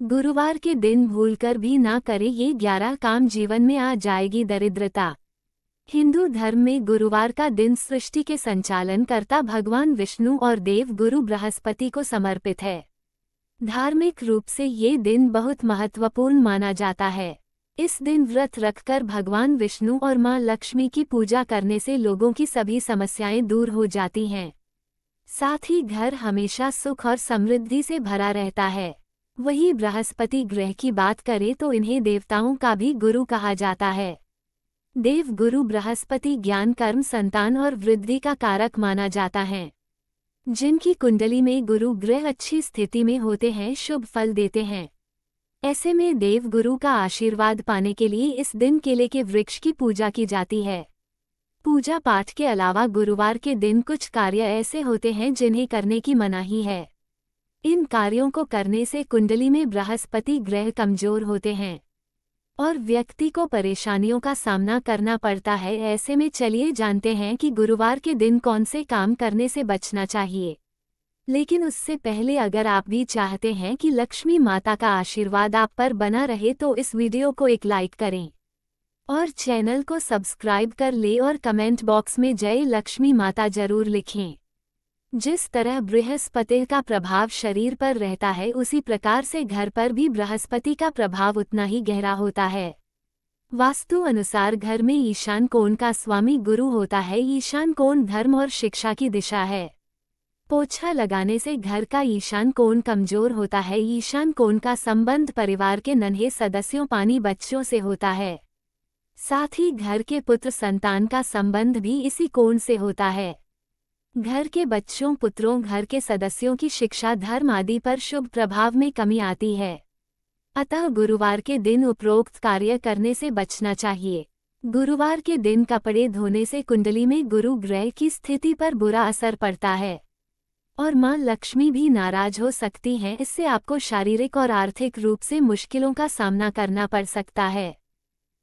गुरुवार के दिन भूलकर भी ना करें ये 11 काम, जीवन में आ जाएगी दरिद्रता। हिंदू धर्म में गुरुवार का दिन सृष्टि के संचालन करता भगवान विष्णु और देव गुरु बृहस्पति को समर्पित है। धार्मिक रूप से ये दिन बहुत महत्वपूर्ण माना जाता है। इस दिन व्रत रखकर भगवान विष्णु और मां लक्ष्मी की पूजा करने से लोगों की सभी समस्याएं दूर हो जाती हैं। साथ ही घर हमेशा सुख और समृद्धि से भरा रहता है। वहीं बृहस्पति ग्रह की बात करें तो इन्हें देवताओं का भी गुरु कहा जाता है। देव गुरु बृहस्पति ज्ञान, कर्म, संतान और वृद्धि का कारक माना जाता है। जिनकी कुंडली में गुरु ग्रह अच्छी स्थिति में होते हैं, शुभ फल देते हैं। ऐसे में देव गुरु का आशीर्वाद पाने के लिए इस दिन केले के वृक्ष की पूजा की जाती है। पूजा पाठ के अलावा गुरुवार के दिन कुछ कार्य ऐसे होते हैं जिन्हें करने की मनाही है। इन कार्यों को करने से कुंडली में बृहस्पति ग्रह कमजोर होते हैं और व्यक्ति को परेशानियों का सामना करना पड़ता है। ऐसे में चलिए जानते हैं कि गुरुवार के दिन कौन से काम करने से बचना चाहिए। लेकिन उससे पहले अगर आप भी चाहते हैं कि लक्ष्मी माता का आशीर्वाद आप पर बना रहे तो इस वीडियो को एक लाइक करें और चैनल को सब्सक्राइब कर ले और कमेंट बॉक्स में जय लक्ष्मी माता जरूर लिखें। जिस तरह बृहस्पति का प्रभाव शरीर पर रहता है, उसी प्रकार से घर पर भी बृहस्पति का प्रभाव उतना ही गहरा होता है। वास्तु अनुसार घर में ईशान कोण का स्वामी गुरु होता है। ईशान कोण धर्म और शिक्षा की दिशा है। पोछा लगाने से घर का ईशान कोण कमजोर होता है। ईशान कोण का संबंध परिवार के नन्हे सदस्यों पानी बच्चों से होता है। साथ ही घर के पुत्र संतान का संबंध भी इसी कोण से होता है। घर के बच्चों, पुत्रों, घर के सदस्यों की शिक्षा, धर्म आदि पर शुभ प्रभाव में कमी आती है। अतः गुरुवार के दिन उपरोक्त कार्य करने से बचना चाहिए। गुरुवार के दिन कपड़े धोने से कुंडली में गुरु ग्रह की स्थिति पर बुरा असर पड़ता है और मां लक्ष्मी भी नाराज हो सकती हैं। इससे आपको शारीरिक और आर्थिक रूप से मुश्किलों का सामना करना पड़ सकता है।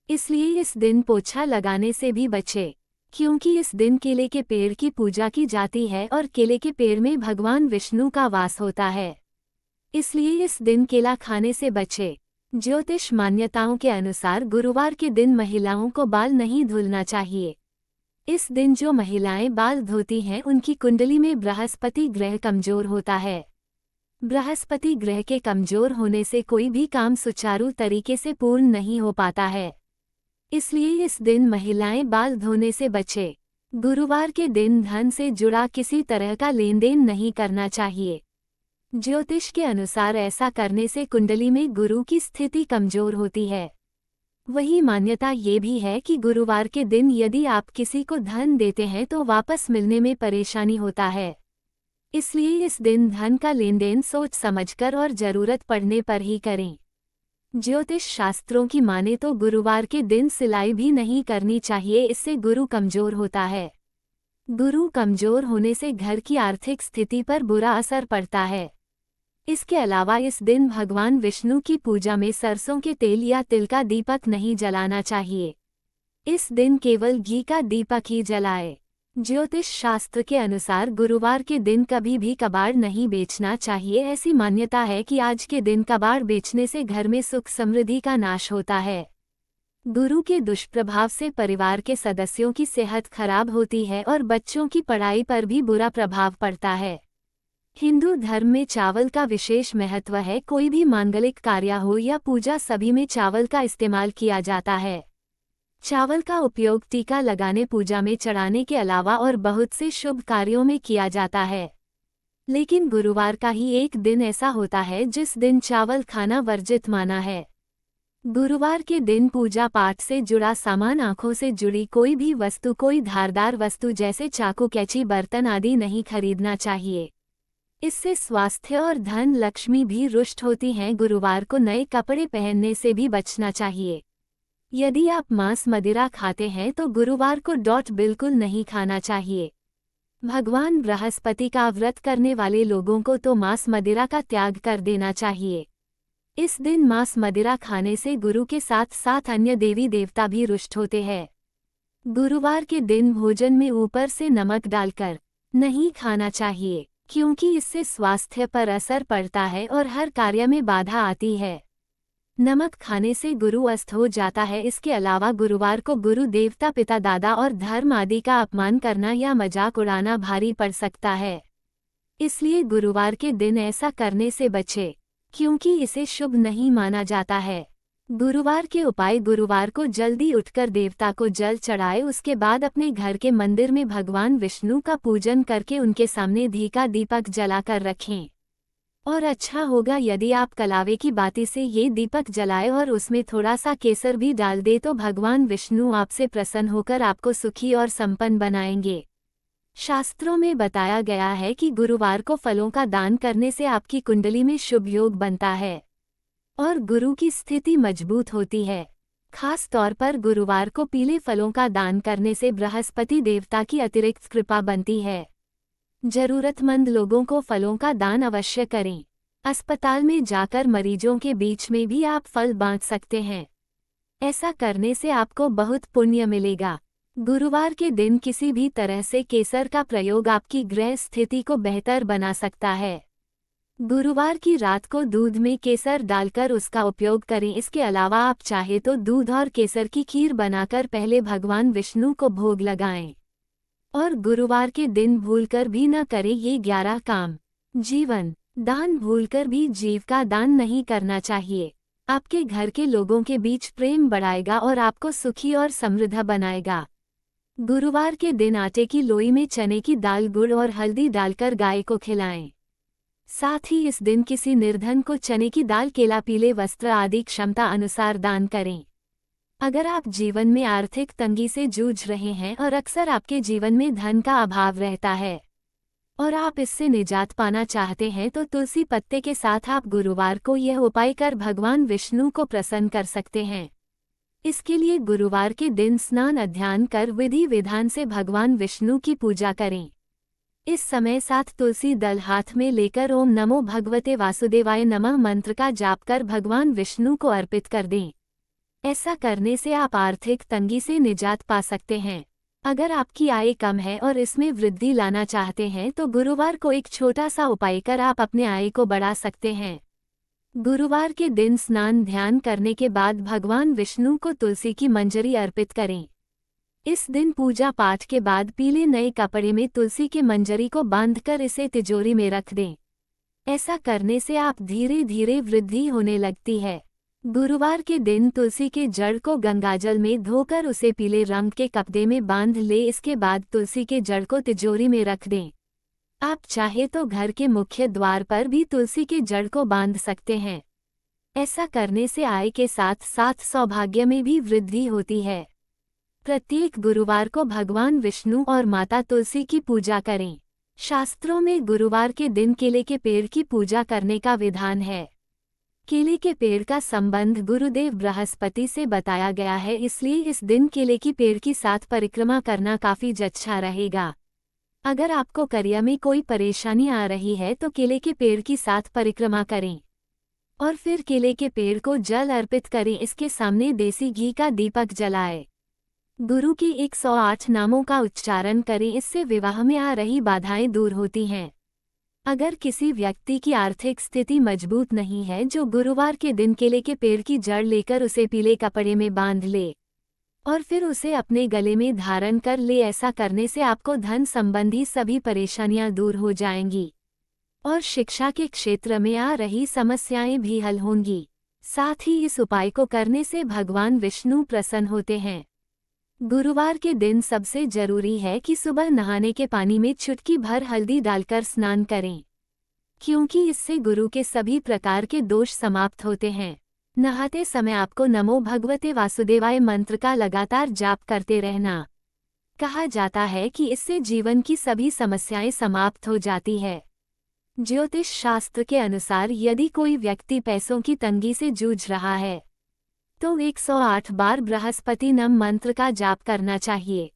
इसलिए इस दिन पोछा लगाने से भी बचे, क्योंकि इस दिन केले के पेड़ की पूजा की जाती है और केले के पेड़ में भगवान विष्णु का वास होता है। इसलिए इस दिन केला खाने से बचे। ज्योतिष मान्यताओं के अनुसार गुरुवार के दिन महिलाओं को बाल नहीं धुलना चाहिए। इस दिन जो महिलाएं बाल धोती हैं, उनकी कुंडली में बृहस्पति ग्रह कमजोर होता है। बृहस्पति ग्रह के कमजोर होने से कोई भी काम सुचारू तरीके से पूर्ण नहीं हो पाता है। इसलिए इस दिन महिलाएं बाल धोने से बचे। गुरुवार के दिन धन से जुड़ा किसी तरह का लेन देन नहीं करना चाहिए। ज्योतिष के अनुसार ऐसा करने से कुंडली में गुरु की स्थिति कमजोर होती है। वही मान्यता ये भी है कि गुरुवार के दिन यदि आप किसी को धन देते हैं तो वापस मिलने में परेशानी होता है। इसलिए इस दिन धन का लेन देन सोच समझकर और जरूरत पड़ने पर ही करें। ज्योतिष शास्त्रों की माने तो गुरुवार के दिन सिलाई भी नहीं करनी चाहिए, इससे गुरु कमजोर होता है। गुरु कमजोर होने से घर की आर्थिक स्थिति पर बुरा असर पड़ता है। इसके अलावा इस दिन भगवान विष्णु की पूजा में सरसों के तेल या तिल का दीपक नहीं जलाना चाहिए। इस दिन केवल घी का दीपक ही जलाए। ज्योतिष शास्त्र के अनुसार गुरुवार के दिन कभी भी कबाड़ नहीं बेचना चाहिए। ऐसी मान्यता है कि आज के दिन कबाड़ बेचने से घर में सुख समृद्धि का नाश होता है। गुरु के दुष्प्रभाव से परिवार के सदस्यों की सेहत खराब होती है और बच्चों की पढ़ाई पर भी बुरा प्रभाव पड़ता है। हिंदू धर्म में चावल का विशेष महत्व है। कोई भी मांगलिक कार्य हो या पूजा, सभी में चावल का इस्तेमाल किया जाता है। चावल का उपयोग टीका लगाने, पूजा में चढ़ाने के अलावा और बहुत से शुभ कार्यों में किया जाता है। लेकिन गुरुवार का ही एक दिन ऐसा होता है जिस दिन चावल खाना वर्जित माना है। गुरुवार के दिन पूजा पाठ से जुड़ा सामान, आंखों से जुड़ी कोई भी वस्तु, कोई धारदार वस्तु जैसे चाकू, कैंची, बर्तन आदि नहीं खरीदना चाहिए। इससे स्वास्थ्य और धन लक्ष्मी भी रुष्ट होती हैं। गुरुवार को नए कपड़े पहनने से भी बचना चाहिए। यदि आप मांस मदिरा खाते हैं तो गुरुवार को बिल्कुल नहीं खाना चाहिए। भगवान बृहस्पति का व्रत करने वाले लोगों को तो मांस मदिरा का त्याग कर देना चाहिए। इस दिन मांस मदिरा खाने से गुरु के साथ साथ अन्य देवी देवता भी रुष्ट होते हैं। गुरुवार के दिन भोजन में ऊपर से नमक डालकर नहीं खाना चाहिए। क्योंकि इससे स्वास्थ्य पर असर पड़ता है और हर कार्य में बाधा आती है। नमक खाने से गुरु अस्त हो जाता है। इसके अलावा गुरुवार को गुरु देवता, पिता, दादा और धर्म आदि का अपमान करना या मजाक उड़ाना भारी पड़ सकता है। इसलिए गुरुवार के दिन ऐसा करने से बचे, क्योंकि इसे शुभ नहीं माना जाता है। गुरुवार के उपाय: गुरुवार को जल्दी उठकर देवता को जल चढ़ाए। उसके बाद अपने घर के मंदिर में भगवान विष्णु का पूजन करके उनके सामने घी का दीपक जलाकर रखें। और अच्छा होगा यदि आप कलावे की बाती से ये दीपक जलाए और उसमें थोड़ा सा केसर भी डाल दे, तो भगवान विष्णु आपसे प्रसन्न होकर आपको सुखी और संपन्न बनाएंगे। शास्त्रों में बताया गया है कि गुरुवार को फलों का दान करने से आपकी कुंडली में शुभ योग बनता है और गुरु की स्थिति मजबूत होती है। खास तौर पर गुरुवार को पीले फलों का दान करने से बृहस्पति देवता की अतिरिक्त कृपा बनती है। जरूरतमंद लोगों को फलों का दान अवश्य करें। अस्पताल में जाकर मरीजों के बीच में भी आप फल बांट सकते हैं। ऐसा करने से आपको बहुत पुण्य मिलेगा। गुरुवार के दिन किसी भी तरह से केसर का प्रयोग आपकी ग्रह स्थिति को बेहतर बना सकता है। गुरुवार की रात को दूध में केसर डालकर उसका उपयोग करें। इसके अलावा आप चाहे तो दूध और केसर की खीर बनाकर पहले भगवान विष्णु को भोग लगाएं। और गुरुवार के दिन भूलकर भी न करें ये 11 काम। जीवन दान: भूलकर भी जीव का दान नहीं करना चाहिए। आपके घर के लोगों के बीच प्रेम बढ़ाएगा और आपको सुखी और समृद्ध बनाएगा। गुरुवार के दिन आटे की लोई में चने की दाल, गुड़ और हल्दी डालकर गाय को खिलाएं। साथ ही इस दिन किसी निर्धन को चने की दाल, केला, पीले वस्त्र आदि क्षमता अनुसार दान करें। अगर आप जीवन में आर्थिक तंगी से जूझ रहे हैं और अक्सर आपके जीवन में धन का अभाव रहता है और आप इससे निजात पाना चाहते हैं, तो तुलसी पत्ते के साथ आप गुरुवार को यह उपाय कर भगवान विष्णु को प्रसन्न कर सकते हैं। इसके लिए गुरुवार के दिन स्नान अध्यान कर विधि विधान से भगवान विष्णु की पूजा करें। इस समय 7 तुलसी दल हाथ में लेकर ओम नमो भगवते वासुदेवाय नमः मंत्र का जाप कर भगवान विष्णु को अर्पित कर दें। ऐसा करने से आप आर्थिक तंगी से निजात पा सकते हैं। अगर आपकी आय कम है और इसमें वृद्धि लाना चाहते हैं, तो गुरुवार को एक छोटा सा उपाय कर आप अपने आय को बढ़ा सकते हैं। गुरुवार के दिन स्नान ध्यान करने के बाद भगवान विष्णु को तुलसी की मंजरी अर्पित करें। इस दिन पूजा पाठ के बाद पीले नए कपड़े में तुलसी के मंजरी को बांधकर इसे तिजोरी में रख दें। ऐसा करने से आप धीरे धीरे वृद्धि होने लगती है। गुरुवार के दिन तुलसी के जड़ को गंगाजल में धोकर उसे पीले रंग के कपड़े में बांध ले। इसके बाद तुलसी के जड़ को तिजोरी में रख दें। आप चाहे तो घर के मुख्य द्वार पर भी तुलसी के जड़ को बांध सकते हैं। ऐसा करने से आय के साथ साथ सौभाग्य में भी वृद्धि होती है। प्रत्येक गुरुवार को भगवान विष्णु और माता तुलसी की पूजा करें। शास्त्रों में गुरुवार के दिन केले के पेड़ की पूजा करने का विधान है। केले के पेड़ का संबंध गुरुदेव बृहस्पति से बताया गया है, इसलिए इस दिन केले की पेड़ की 7 परिक्रमा करना काफी अच्छा रहेगा। अगर आपको करियर में कोई परेशानी आ रही है तो केले के पेड़ की 7 परिक्रमा करें और फिर केले के पेड़ को जल अर्पित करें। इसके सामने देसी घी का दीपक जलाएं। गुरु की 108 नामों का उच्चारण करें। इससे विवाह में आ रही बाधाएं दूर होती हैं। अगर किसी व्यक्ति की आर्थिक स्थिति मजबूत नहीं है, जो गुरुवार के दिन केले के पेड़ की जड़ लेकर उसे पीले कपड़े में बांध ले और फिर उसे अपने गले में धारण कर ले, ऐसा करने से आपको धन संबंधी सभी परेशानियां दूर हो जाएंगी और शिक्षा के क्षेत्र में आ रही समस्याएं भी हल होंगी। साथ ही इस उपाय को करने से भगवान विष्णु प्रसन्न होते हैं। गुरुवार के दिन सबसे जरूरी है कि सुबह नहाने के पानी में चुटकी भर हल्दी डालकर स्नान करें, क्योंकि इससे गुरु के सभी प्रकार के दोष समाप्त होते हैं। नहाते समय आपको नमो भगवते वासुदेवाय मंत्र का लगातार जाप करते रहना। कहा जाता है कि इससे जीवन की सभी समस्याएं समाप्त हो जाती है। ज्योतिष शास्त्र के अनुसार यदि कोई व्यक्ति पैसों की तंगी से जूझ रहा है तो 108 बार बृहस्पति नम मंत्र का जाप करना चाहिए।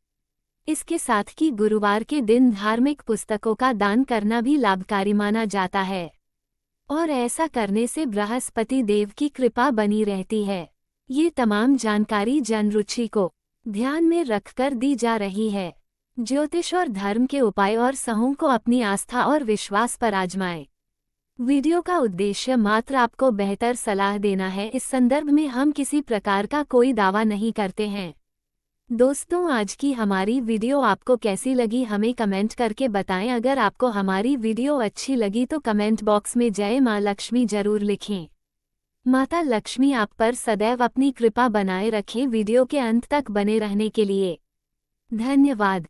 इसके साथ ही गुरुवार के दिन धार्मिक पुस्तकों का दान करना भी लाभकारी माना जाता है और ऐसा करने से बृहस्पति देव की कृपा बनी रहती है। ये तमाम जानकारी जनरुचि को ध्यान में रखकर दी जा रही है। ज्योतिष और धर्म के उपाय और सहों को अपनी आस्था और विश्वास पर आजमाएं। वीडियो का उद्देश्य मात्र आपको बेहतर सलाह देना है। इस संदर्भ में हम किसी प्रकार का कोई दावा नहीं करते हैं। दोस्तों, आज की हमारी वीडियो आपको कैसी लगी हमें कमेंट करके बताएं। अगर आपको हमारी वीडियो अच्छी लगी तो कमेंट बॉक्स में जय मां लक्ष्मी जरूर लिखें। माता लक्ष्मी आप पर सदैव अपनी कृपा बनाए रखें। वीडियो के अंत तक बने रहने के लिए धन्यवाद।